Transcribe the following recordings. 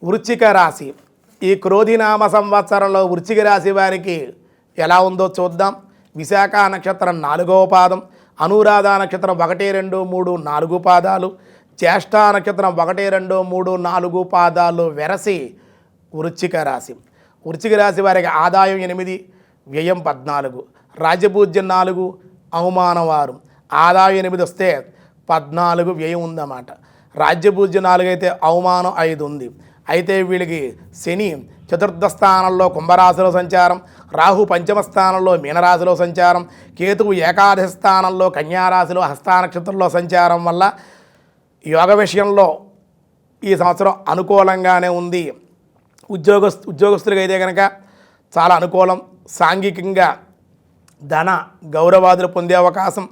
వృశ్చిక రాశి. ఈ క్రోధినామ సంవత్సరంలో వృశ్చిక రాశి వారికి ఎలా ఉందో చూద్దాం. విశాఖ నక్షత్రం 4వ పాదం, అనురాధ నక్షత్రం 1, 2, 3, 4 పాదాలు, జ్యేష్ఠ నక్షత్రం 1, 2, 3, 4 పాదాలు వెరసి వృశ్చిక రాశి. వృశ్చిక రాశి వారికి ఆదాయం 8, వ్యయం 14, రాజ్యపూజ్యం 4, అవమానం 6. ఆదాయం 8 వస్తే 14 వ్యయం ఉందన్నమాట. రాజ్యపూజ్యం 4 అయితే అవమానం 5 ఉంది. అయితే వీళ్ళకి శని చతుర్థ స్థానంలో కుంభరాశిలో సంచారం, రాహు పంచమ స్థానంలో మీనరాశిలో సంచారం, కేతువు ఏకాదశి స్థానంలో కన్యారాశిలో హస్త నక్షత్రంలో సంచారం వల్ల యోగ విషయంలో ఈ సంవత్సరం అనుకూలంగానే ఉంది. ఉద్యోగస్తులకి అయితే కనుక చాలా అనుకూలం. సాంఘికంగా ధన గౌరవాదులు పొందే అవకాశం,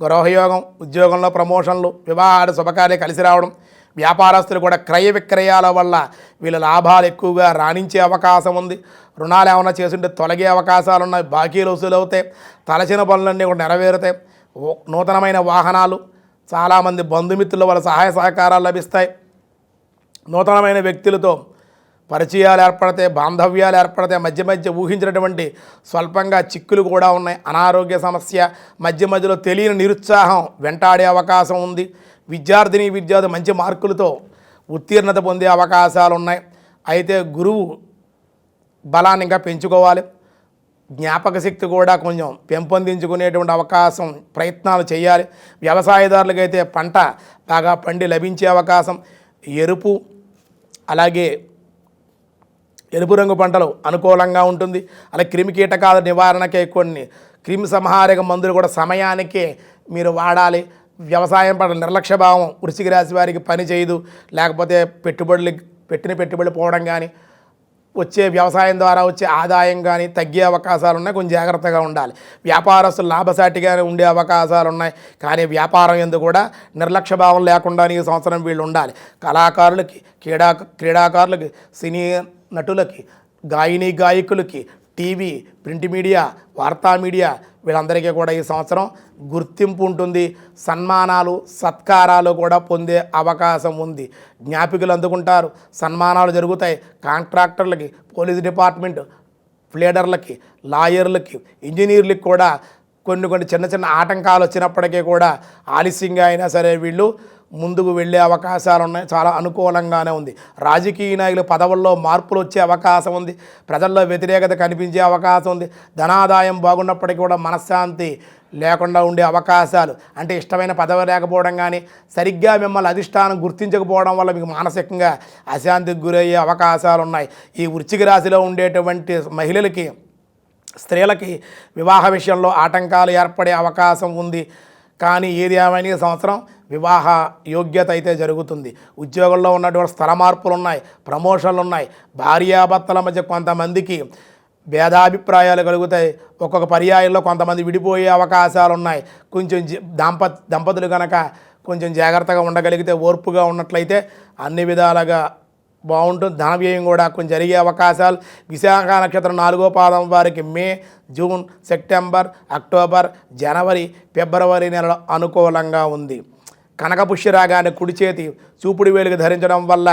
గృహయోగం, ఉద్యోగంలో ప్రమోషన్లు, వివాహాలు శుభకార్యాలు కలిసి రావడం. వ్యాపారస్తులు కూడా క్రయ విక్రయాల వల్ల వీళ్ళ లాభాలు ఎక్కువగా రాణించే అవకాశం ఉంది. రుణాలు ఏమైనా చేస్తుంటే తొలగే అవకాశాలు ఉన్నాయి. బాకీలు వసూలు అవుతాయి. తలచిన పనులన్నీ కూడా నెరవేరుతాయి. నూతనమైన వాహనాలు, చాలామంది బంధుమిత్రుల వల్ల సహాయ సహకారాలు లభిస్తాయి. నూతనమైన వ్యక్తులతో పరిచయాలు ఏర్పడతాయి, బాంధవ్యాలు ఏర్పడతాయి. మధ్య మధ్య ఊహించినటువంటి స్వల్పంగా చిక్కులు కూడా ఉన్నాయి. అనారోగ్య సమస్య, మధ్య మధ్యలో తెలియని నిరుత్సాహం వెంటాడే అవకాశం ఉంది. విద్యార్థి మంచి మార్కులతో ఉత్తీర్ణత పొందే అవకాశాలు ఉన్నాయి. అయితే గురువు బలాన్ని ఇంకా పెంచుకోవాలి. జ్ఞాపక శక్తి కూడా కొంచెం పెంపొందించుకునేటువంటి అవకాశం ప్రయత్నాలు చేయాలి. వ్యవసాయదారులకైతే పంట బాగా పండి లభించే అవకాశం. అలాగే ఎరుపు రంగు పంటలు అనుకూలంగా ఉంటుంది. అలాగే క్రిమికీటకాల నివారణకే కొన్ని క్రిమి సంహారక మందులు కూడా సమయానికే మీరు వాడాలి. వ్యవసాయం పట్ల నిర్లక్ష్య భావం వృశ్చిక రాశి వారికి పని చేయదు. లేకపోతే పెట్టిన పెట్టుబడులు పోవడం కానీ, వచ్చే వ్యవసాయం ద్వారా వచ్చే ఆదాయం కానీ తగ్గే అవకాశాలు ఉన్నాయి. కొంచెం జాగ్రత్తగా ఉండాలి. వ్యాపారస్తులు లాభసాటిగానే ఉండే అవకాశాలు ఉన్నాయి. కానీ వ్యాపారం ఎందుకు కూడా నిర్లక్ష్య భావం లేకుండా ఈ సంవత్సరం వీళ్ళు ఉండాలి. కళాకారులకి, క్రీడాకారులకి, సినీ నటులకి, గాయకులకి, టీవీ, ప్రింట్ మీడియా, వార్తా మీడియా వీళ్ళందరికీ కూడా ఈ సంవత్సరం గుర్తింపు ఉంటుంది. సన్మానాలు, సత్కారాలు కూడా పొందే అవకాశం ఉంది. జ్ఞాపికలు అందుకుంటారు, సన్మానాలు జరుగుతాయి. కాంట్రాక్టర్లకి, పోలీస్ డిపార్ట్మెంట్, ప్లేడర్లకి, లాయర్లకి, ఇంజనీర్లకి కూడా కొన్ని చిన్న చిన్న ఆటంకాలు వచ్చినప్పటికీ కూడా ఆలస్యంగా అయినా సరే వీళ్ళు ముందుకు వెళ్ళే అవకాశాలు ఉన్నాయి. చాలా అనుకూలంగానే ఉంది. రాజకీయ నాయకులు పదవుల్లో మార్పులు వచ్చే అవకాశం ఉంది. ప్రజల్లో వ్యతిరేకత కనిపించే అవకాశం ఉంది. ధనాదాయం బాగున్నప్పటికీ కూడా మనశ్శాంతి లేకుండా ఉండే అవకాశాలు, అంటే ఇష్టమైన పదవి లేకపోవడం కానీ, సరిగ్గా మిమ్మల్ని అధిష్టానం గుర్తించకపోవడం వల్ల మీకు మానసికంగా అశాంతికి గురయ్యే అవకాశాలు ఉన్నాయి. ఈ వృశ్చిక రాశిలో ఉండేటువంటి మహిళలకి, స్త్రీలకి వివాహ విషయంలో ఆటంకాలు ఏర్పడే అవకాశం ఉంది. కానీ ఏది ఏమైనా సంవత్సరం వివాహ యోగ్యత అయితే జరుగుతుంది. ఉద్యోగంలో ఉన్నటువంటి స్థల మార్పులు ఉన్నాయి, ప్రమోషన్లు ఉన్నాయి. భార్యాభర్తల మధ్య కొంతమందికి భేదాభిప్రాయాలు కలుగుతాయి. ఒక్కొక్క పర్యాయంలో కొంతమంది విడిపోయే అవకాశాలు ఉన్నాయి. కొంచెం దంపతులు కనుక కొంచెం జాగ్రత్తగా ఉండగలిగితే, ఓర్పుగా ఉన్నట్లయితే అన్ని విధాలుగా బాగుంటుంది. ధన వ్యయం కూడా కొంచెం జరిగే అవకాశాలు. విశాఖ నక్షత్రం 4వ పాదం వారికి మే, జూన్, సెప్టెంబర్, అక్టోబర్, జనవరి, ఫిబ్రవరి నెలలో అనుకూలంగా ఉంది. కనకపుష్య రాగాన్ని కుడి చేతి చూపుడు వేలుగా ధరించడం వల్ల,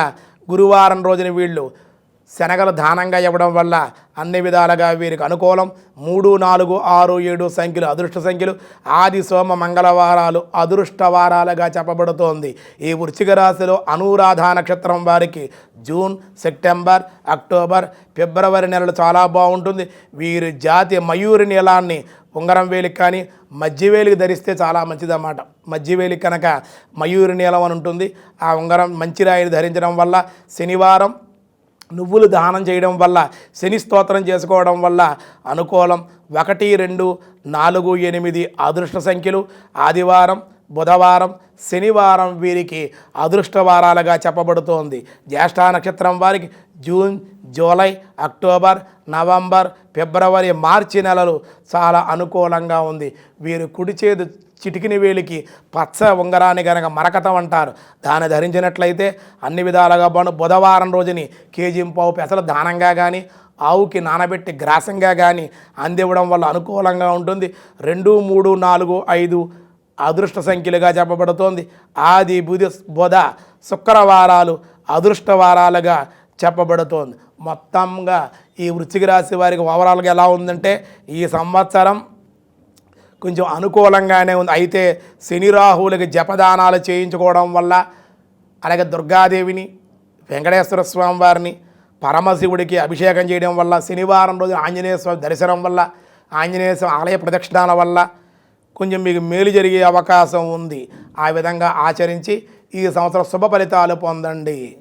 గురువారం రోజున వీళ్ళు శనగలు దానంగా ఇవ్వడం వల్ల అన్ని విధాలుగా వీరికి అనుకూలం. 3, 4, 6, 7 సంఖ్యలు అదృష్ట సంఖ్యలు. ఆది, సోమ, మంగళవారాలు అదృష్ట వారాలుగా చెప్పబడుతోంది. ఈ వృశ్చిక రాశిలో అనురాధ నక్షత్రం వారికి జూన్, సెప్టెంబర్, అక్టోబర్, ఫిబ్రవరి నెలలు చాలా బాగుంటుంది. వీరి జాతి మయూరి నీలాన్ని ఉంగరం వేలికి కానీ మధ్య వేలికి ధరిస్తే చాలా మంచిదన్నమాట. మధ్య వేలికి కనుక మయూరి నీలం అని ఉంటుంది. ఆ ఉంగరం మంచి రాయిని ధరించడం వల్ల, శనివారం నువ్వులు దానం చేయడం వల్ల, శని స్తోత్రం చేసుకోవడం వల్ల అనుకూలం. 1, 2, 4, 8 అదృష్ట సంఖ్యలు. ఆదివారం, బుధవారం, శనివారం వీరికి అదృష్ట వారాలుగా చెప్పబడుతోంది. జ్యేష్ఠ నక్షత్రం వారికి జూన్, జూలై, అక్టోబర్, నవంబర్, ఫిబ్రవరి, మార్చి నెలలు చాలా అనుకూలంగా ఉంది. వీరు కుడి చేతి చిటికిన వేలికి పచ్చ ఉంగరాన్ని కనుక మరకతం అంటారు, దాన్ని ధరించినట్లయితే అన్ని విధాలుగా బుధవారం రోజుని కేజీ-పావు పెసలు దానంగా కానీ, ఆవుకి నానబెట్టి గ్రాసంగా కానీ అందివ్వడం వల్ల అనుకూలంగా ఉంటుంది. 2, 3, 4, 5 అదృష్ట సంఖ్యలుగా చెప్పబడుతోంది. ఆది, బుధ, శుక్రవారాలు అదృష్ట వారాలుగా చెప్పబడుతోంది. మొత్తంగా ఈ వృశ్చిక రాశి వారికి ఓవరాల్గా ఎలా ఉందంటే ఈ సంవత్సరం కొంచెం అనుకూలంగానే ఉంది. అయితే శని రాహువులకి జపదానాలు చేయించుకోవడం వల్ల, అలాగే దుర్గాదేవిని, వెంకటేశ్వర స్వామి వారిని, పరమశివుడికి అభిషేకం చేయడం వల్ల, శనివారం రోజు ఆంజనేయ స్వామి దర్శనం వల్ల, ఆంజనేయ స్వామి ఆలయ ప్రదక్షిణాల వల్ల కొంచెం మీకు మేలు జరిగే అవకాశం ఉంది. ఆ విధంగా ఆచరించి ఈ సంవత్సరం శుభ ఫలితాలు పొందండి.